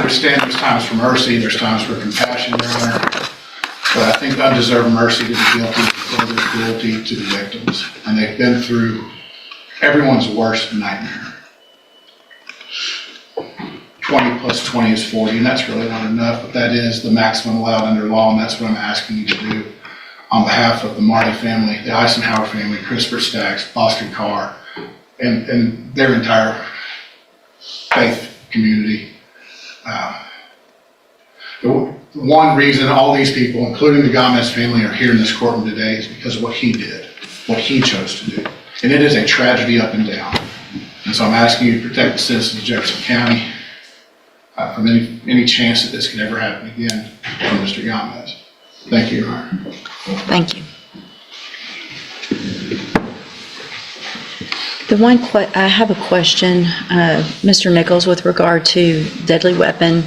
understand there's times for mercy, there's times for compassion, Your Honor, but I think undeserved mercy to the guilty is further cruelty to the victims, and they've been through everyone's worst nightmare. 20 plus 20 is 40, and that's really not enough, but that is the maximum allowed under law, and that's what I'm asking you to do on behalf of the Marty family, the Eisenhower family, Christopher Staggs, Boston Carr, and their entire faith community. One reason all these people, including the Gomez family, are here in this courtroom today is because of what he did, what he chose to do. And it is a tragedy up and down. And so I'm asking you to protect the citizens of Jefferson County from any chance that this could ever happen again from Mr. Gomez. Thank you, Your Honor. Thank you. I have a question, Mr. Nichols, with regard to deadly weapon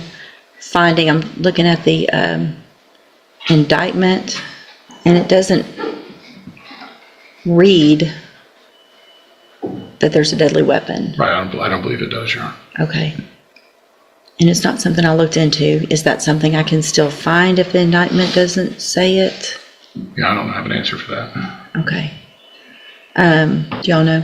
finding. I'm looking at the indictment, and it doesn't read that there's a deadly weapon. Right, I don't believe it does, Your Honor. Okay. And it's not something I looked into. Is that something I can still find if the indictment doesn't say it? Yeah, I don't have an answer for that. Okay. Do y'all know?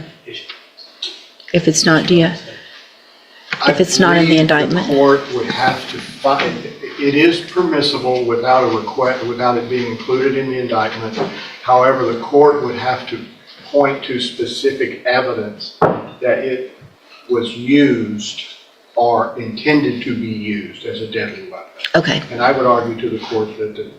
If it's not, if it's not in the indictment? The court would have to find, it is permissible without a request, without it being included in the indictment. However, the court would have to point to specific evidence that it was used or intended to be used as a deadly weapon. Okay. And I would argue to the court that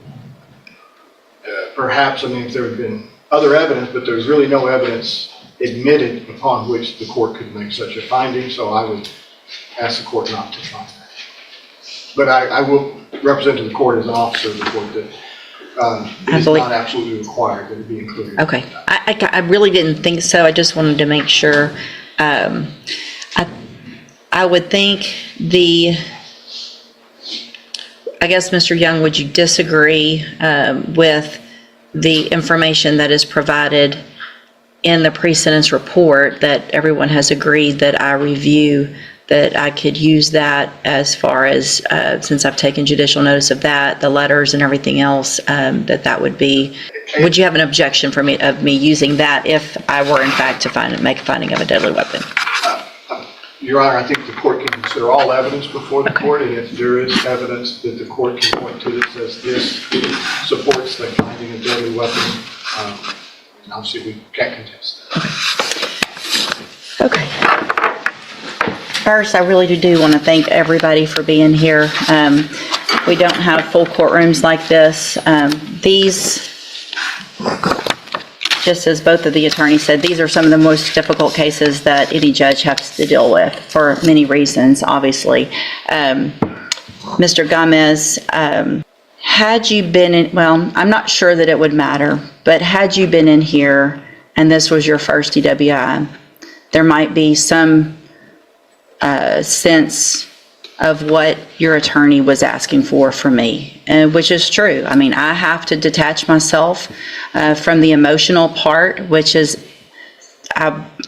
perhaps, I mean, if there had been other evidence, but there's really no evidence admitted upon which the court could make such a finding, so I would ask the court not to find that. But I will represent to the court as an officer of the court that it's not absolutely required that it be included. Okay. I really didn't think so. I just wanted to make sure. I would think I guess, Mr. Young, would you disagree with the information that is provided in the pre-sentence report that everyone has agreed that I review, that I could use that as far as, since I've taken judicial notice of that, the letters and everything else, that would be, would you have an objection for me, of me using that if I were in fact to make a finding of a deadly weapon? Your Honor, I think the court can consider all evidence before the court, and if there is evidence that the court can point to that says this supports the finding of deadly weapon, obviously we can't contest that. Okay. First, I really do want to thank everybody for being here. We don't have full courtrooms like this. These, just as both of the attorneys said, these are some of the most difficult cases that any judge has to deal with for many reasons, obviously. Mr. Gomez, had you been in, well, I'm not sure that it would matter, but had you been in here and this was your first DWI, there might be some sense of what your attorney was asking for me, which is true. I mean, I have to detach myself from the emotional part, which is,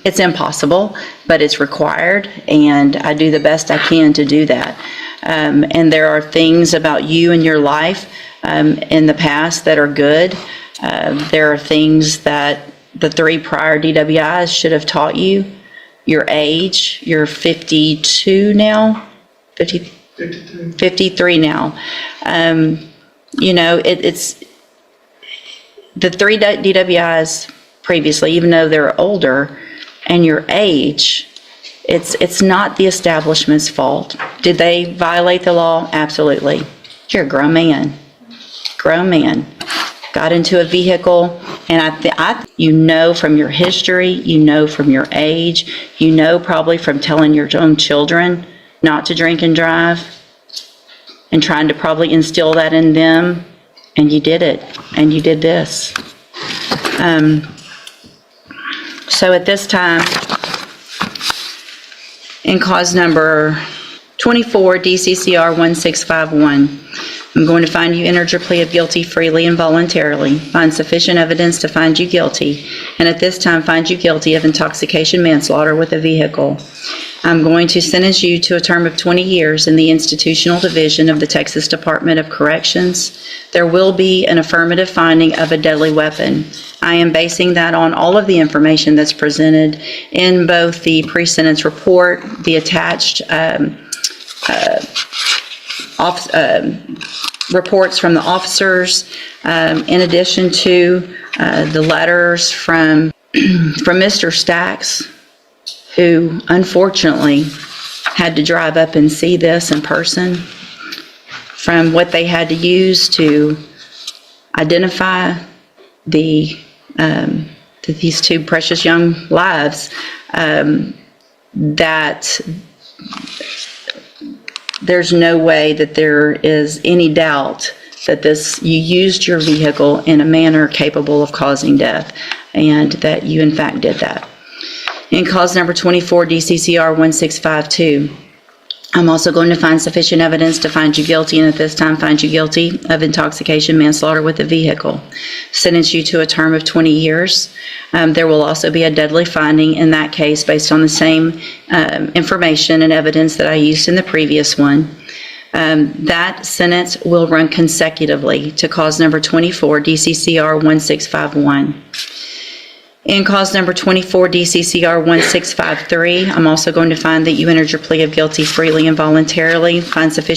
it's impossible, but it's required, and I do the best I can to do that. And there are things about you and your life in the past that are good. There are things that the 3 prior DWIs should have taught you. Your age, you're 52 now, 53 now. You know, it's the 3 DWIs previously, even though they're older, and your age, it's not the establishment's fault. Did they violate the law? Absolutely. You're a grown man. Grown man. Got into a vehicle, and you know from your history, you know from your age, you know probably from telling your own children not to drink and drive, and trying to probably instill that in them, and you did it, and you did this. So at this time, in cause number 24, DCCR 1651, I'm going to find you entered your plea of guilty freely and voluntarily, find sufficient evidence to find you guilty, and at this time find you guilty of intoxication manslaughter with a vehicle. I'm going to sentence you to a term of 20 years in the institutional division of the Texas Department of Corrections. There will be an affirmative finding of a deadly weapon. I am basing that on all of the information that's presented in both the pre-sentence report, the attached reports from the officers, in addition to the letters from Mr. Stacks, who unfortunately had to drive up and see this in person, from what they had to use to identify these two precious young lives, that there's no way that there is any doubt that you used your vehicle in a manner capable of causing death, and that you in fact did that. In cause number 24, DCCR 1652, I'm also going to find sufficient evidence to find you guilty, and at this time find you guilty of intoxication manslaughter with a vehicle. Sentence you to a term of 20 years. There will also be a deadly finding in that case based on the same information and evidence that I used in the previous one. That sentence will run consecutively to cause number 24, DCCR 1651. In cause number 24, DCCR 1653, I'm also going to find that you entered your plea of guilty freely and voluntarily, find sufficient